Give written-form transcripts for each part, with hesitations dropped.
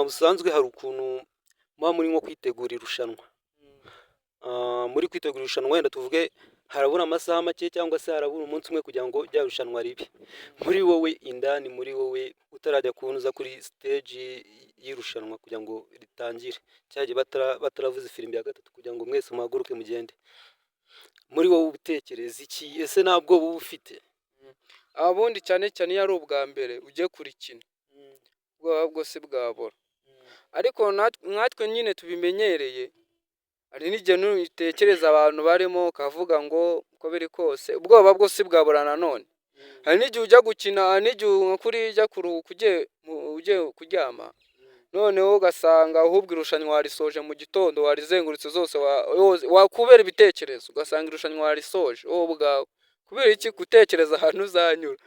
busanzwe hari ukuntu muba muri nko kwitegura irushanwa. Muri kwitegura irushanwa wenda tuvuge harabura amasaha make cyangwa se harabura umunsi umwe kugira ngo rya rushanwa ribe. Muri wowe indani, muri wowe utarajya kuza kuri stage y'irushanwa kugira ngo ritangire, cyagiye bataravuza ifirimbi ya gatatu kugira ngo mwese muhaguruke mugende, muri wowe utekereza iki? Ese ntabwo uba ufite? Abundi cyane cyane iyo ari ubwa mbere ugiye kurikina ubwoba bwose bwabura, ariko natwe nyine tubimenyereye. Hari n'igihe nutekereza abantu barimo ukavuga ngo uko biri kose ubwoba bwose bwabura nanone. Hari n'igihe ujya gukina, hari n'igihe kuri ujya kuruhuka ugiye kuryama, noneho ugasanga ahubwo irushanwa warisoje mu gitondo, warizengurutse zose wakubera ibitekerezo, ugasanga irushanwa warisoje wowe ubwawe. Kubera iki? Gutekereza ahantu uzanyura.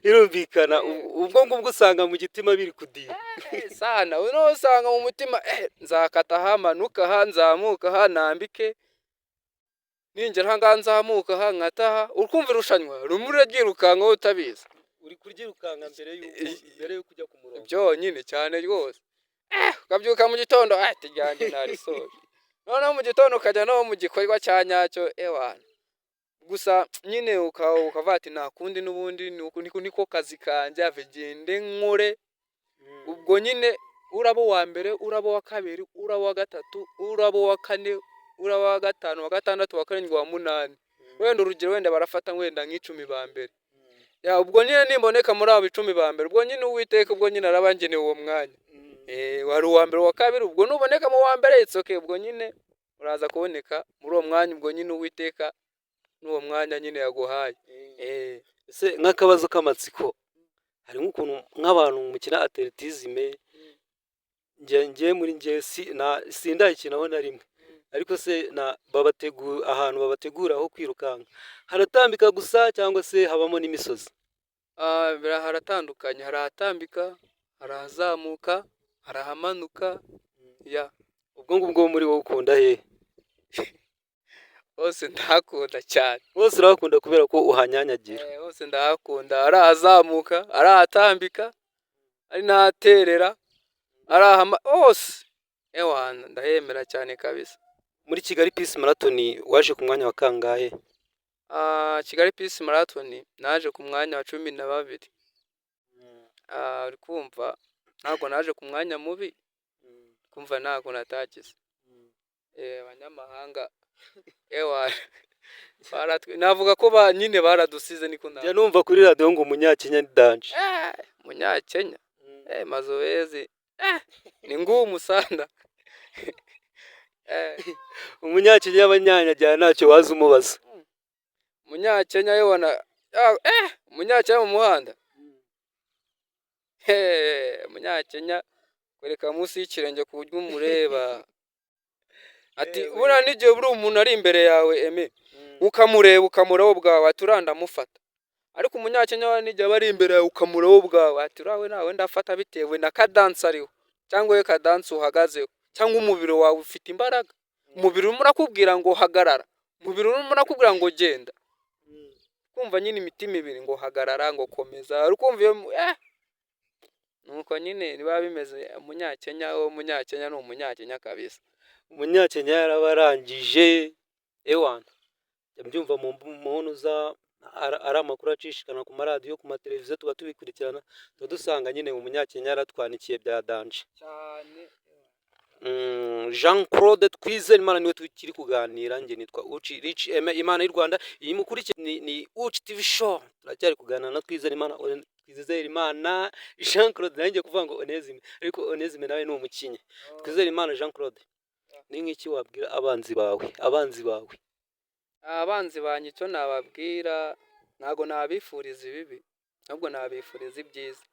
Birumvikana, ubwo ngubwo usanga mu gitima biri kudira sana. Uno usanga mu mutima nzakata aha, manuka aha, nzamuka aha, nambike, ninjira aha ngaha nzamuka aha, nkata aha. Ukumva irushanwa rumwe uraryirukanka wowe utabizi. uri kuryirukanka mbere yo kujya ku murongo. Byonyine cyane rwose. Ukabyuka mu gitondo tujyanye narisoje. Noneho mu gitondo ukajya no mu gikorwa cya nyacyo ewana. Gusa nyine ukavuga ati nta kundi n'ubundi niko kazi kanjye avigende nkore. Ubwo nyine uraba wa mbere, uraba wa kabiri, uraba wa gatatu, uraba wa kane, uraba wa gatanu, wa gatandatu, wa karindwi, wa munani. Wenda urugero wenda barafata wenda nk'icumi ba mbere. Ubwo nyine nimboneka muri abo 10 ba mbere, ubwo nyine Uwiteka ubwo nyine arabangeneye uwo mwanya. Wari uwa mbere, wa kabiri, ubwo nuboneka mu wa mbere it's okay, ubwo nyine uraza kuboneka muri uwo mwanya, ubwo nyine Uwiteka n'uwo mwanya nyine yaguhaye. Ese nk'akabazo k'amatsiko, hari nk'ukuntu nk'abantu mukina atletisme, njye muri njye sindayikinaho na rimwe, ariko se ahantu babategura aho kwirukanka haratambika gusa cyangwa se habamo n'imisozi? Haratandukanye, hari ahatambika, hari ahazamuka, hari ahamanuka. Ubwo ngubwo muri wowe ukunda hehe? Hose ndahakunda cyane. Hose urakunda kubera ko uhanyanyagira? Hose ndahakunda, ari ahazamuka, ari ahatambika, ari n'ahaterera, ari hose ewana ndahemera cyane kabisa. Muri Kigali Peace Marathon waje ku mwanya wa kangahe? Kigali Peace Marathon naje ku mwanya wa 12. Uri kumva ntabwo naje ku mwanya mubi, kumva ntabwo natagize. Abanyamahanga navuga ko nyine baradusize niko njya numva kuri radio ngo Umunyakenya ni danje. Umunyakenya mazoezi ni ngumu sana. Umunyakenya y'abanyanyajyana ntacyo waza umubaza. Umunyakenya yobona Umunyakenya mu muhanda. Umunyakenya kwereka munsi y'ikirenge ku buryo umureba. Ati buriya n'igihe buri umuntu ari imbere yawe ukamureba ubwawe ati urandamufata. Ariko Umunyakenya n'igihe bari imbere yawe ukamureba ubwawe ati urawe nawe ndafata bitewe na kadansi ariho, cyangwa we kadansi uhagazeho, cyangwa umubiri wawe ufite imbaraga. Umubiri urimo urakubwira ngo hagarara, umubiri urimo urakubwira ngo genda. Kumva nyine imitima ibiri ngo hagarara, ngo komeza. Ukumva iyo nuko nyine niba bimeze. Umunyakenya ni Umunyakenya kabisa. Umunyakenya yarabarangije ewana. Mbyumva mu muhonuza ari amakuru acishikana ku maradiyo, ku mateleviziyo tuba tubikurikirana, tuba dusanga nyine Umunyakenya yaratwanikiye bya danje cyane. Jean Claude Twizerimana niwe tukiri kuganira. Njye nitwa Uchi Rich Imana y'u Rwanda. Iyi mukurikiye ni Uchi TV show. Turacyari kuganira na Twizerimana Jean Claude, nanjye kuvuga ngo Onesime, ariko Onesime nawe ni umukinyi. Twizerimana Jean Claude, ni nk'iki wabwira abanzi bawe? Abanzi banjye icyo nababwira, ntago nabifuriza ibibi, ahubwo nabifuriza ibyiza.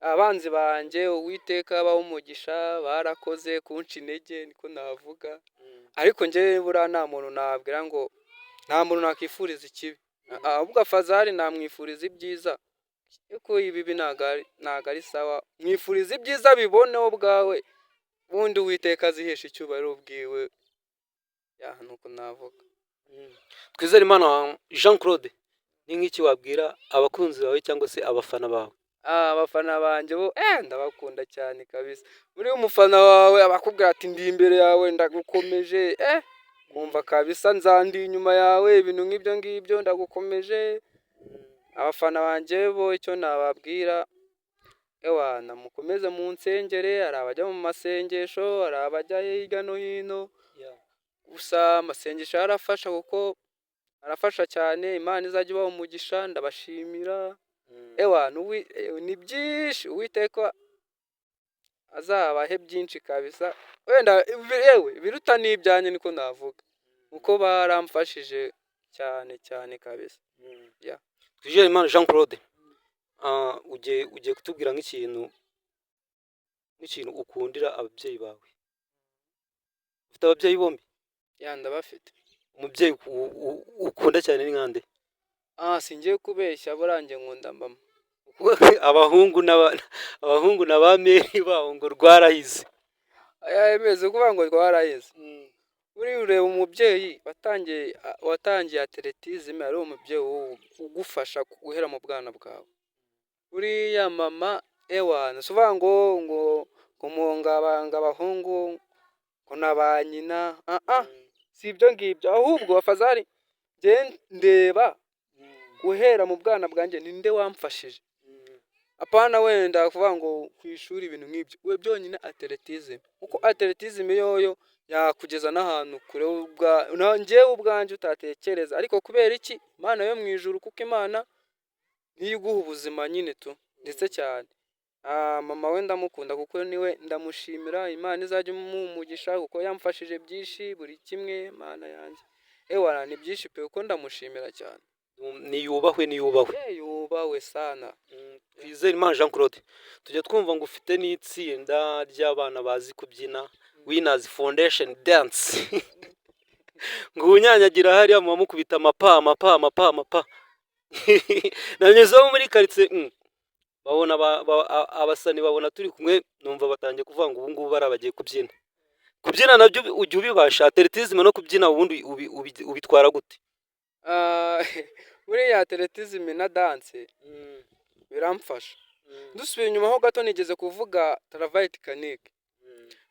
Abanzi banjye Uwiteka abaha umugisha, barakoze kunca intege niko navuga. Ariko njye buriya nta muntu nababwira ngo, nta muntu nakifuriza ikibi, ahubwo afazari namwifuriza ibyiza, kuko ibibi ntago ari sawa. Mwifuriza ibyiza biboneho ubwawe, ubundi Uwiteka azihesha icyubahiro ubwiwe. Nuko navuga. Twizerimana Jean Claude, ni nk'iki wabwira abakunzi bawe cyangwa se abafana bawe? abafana banjye bo ndabakunda cyane kabisa. Buriya umufana wawe abakubwira ati ndi imbere yawe ndagukomeje kumva kabisa nzandi inyuma yawe ibintu nk'ibyo ngibyo ndagukomeje. Abafana banjye bo icyo nababwira ewana mukomeze mu nsengere, hari abajya mu masengesho, hari abajya hirya no hino, gusa amasengesho arafasha kuko arafasha cyane. Imana izajya ibaha umugisha, ndabashimira ewana ni byinshi, Uwiteka azabahe byinshi kabisa, wenda yewe biruta n'ibyanjye niko navuga, kuko baramfashije cyane cyane kabisa. Twizerimana Jean Claude, ugiye kutubwira nk'ikintu ukundira ababyeyi bawe. Ufite ababyeyi bombi? Ndabafite. Umubyeyi ukunda cyane ni nkande? Singiye kubeshya burangiye nkunda mama. abahungu na ba Mary baho ngo rwarahize. Yemeze kuvuga ngo rwarahize. Uri ureba umubyeyi watangiye atletisme, ari umubyeyi ugufasha guhera mu bwana bwawe. Uriya mama ewana suvuga ngo muhungabanga abahungu ngo naba nyina si ibyo ngibyo, ahubwo afazari ndeba guhera mu bwana bwanjye ninde wamfashije. Apana wenda kuvuga ngo kwishuri ibintu nk'ibyo, we byonyine atletisme, kuko atletisme yoyo yakugeza n'ahantu kure njyewe ubwanjye utatekereza. Ariko kubera iki? Imana yo mu ijuru, kuko Imana niyo iguha ubuzima nyine tu ndetse cyane. Mama we ndamukunda kuko niwe ndamushimira, Imana izajya umugisha kuko yamfashije byinshi buri kimwe. Imana yanjye ewana ni byinshi pe, kuko ndamushimira cyane. Niyubahwe yubahwe sana. Twizerimana Jean Claude, tujya twumva ngo ufite n'itsinda ry'abana bazi kubyina, Winners Foundation Dance. ngo unyanyagira hariya mu mukubita amapa. Nanyezeho muri quartier babona abasani babona turi kumwe, numva batangiye kuvuga ngo ubu ngubu barabagiye kubyina nabyo ujye ubibasha. Atletisme no kubyina ubundi ubitwara gute? Buriya atletisme na dance biramfasha. Dusubiye inyuma ho gato nigeze kuvuga travail technique.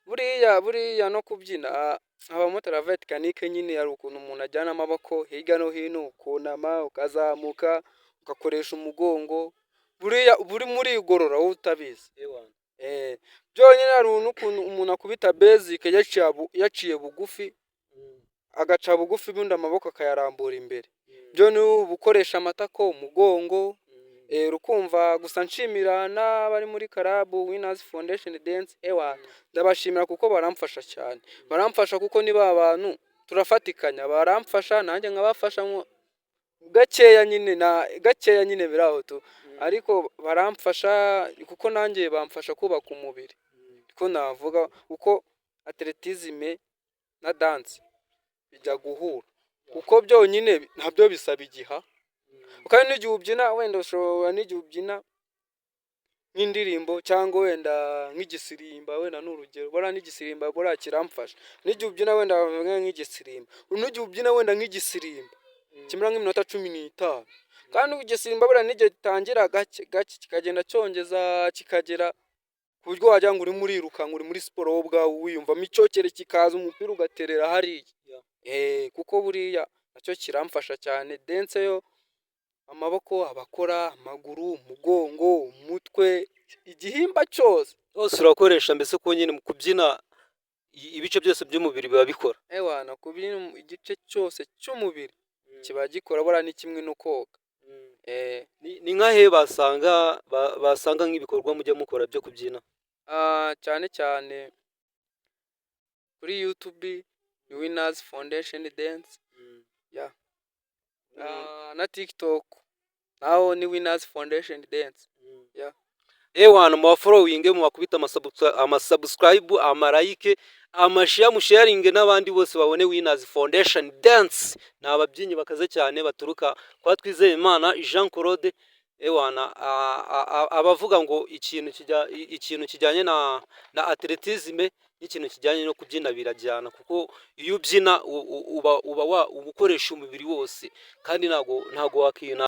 Buriya no kubyina habamo travail technique nyine, yari ukuntu umuntu ajyana amaboko hirya no hino, ukunama ukazamuka ugakoresha umugongo. Buri muri igorora wowe utabizi. Byonyine hari ukuntu umuntu akubita basic yaciye bugufi, agaca bugufi ubundi amaboko akayarambura imbere. Byo ni ubukoresha amatako, umugongo. Rukumva gusa nshimira n'abari muri karabu Winners Foundation Dance ndabashimira kuko baramfasha cyane. Baramfasha kuko niba abantu turafatikanya, baramfasha nanjye nkabafasha gakeya nyine biraho tu, ariko baramfasha kuko nanjye bamfasha kubaka umubiri. Ko navuga kuko atletisme na dance bijya guhura, kuko byonyine ntabyo bisaba igiha. Kandi n'igihe ubyina wenda ushobora n'igihe ubyina nk'indirimbo cyangwa wenda nk'igisirimba, wenda n'urugero bora n'igisirimba bora kiramfasha. N'igihe ubyina wenda nk'igisirimba, n'igihe ubyina wenda nk'igisirimba kimara nk'iminota 15, kandi igisirimba bora n'igihe gitangira gake kikagenda cyongeza kikagera ku buryo wajya ngo uri muriruka, ngo uri muri siporo wowe ubwawe wiyumvamo icyokere kikaza umupira ugaterera hariya. Kuko buriya nacyo kiramfasha cyane. Dance yo amaboko abakora, amaguru, umugongo, umutwe, igihimba cyose urakoresha. Mbese ko nyine mu kubyina ibice byose by'umubiri biba bikora. Ewana kubyina igice cyose cy'umubiri kiba gikora, bora ni kimwe no koga. Ni nkahe basanga nk'ibikorwa mujya mukora byo kubyina? Cyane cyane kuri YouTube ni Winners Foundation Dance. Na TikTok naho ni Winners Foundation Dance. Ewana mu following mu bakubita amasubscribe, amalike, amashare musharinge n'abandi bose babone Winners Foundation Dance. N'ababyinnyi bakaze cyane baturuka kwa Twizerimana Jean Claude. Ewana abavuga ngo ikintu kijyanye na atletisme n'ikintu kijyanye no kubyina birajyana, kuko iyo ubyina uba ukoresha umubiri wose, kandi ntago wakina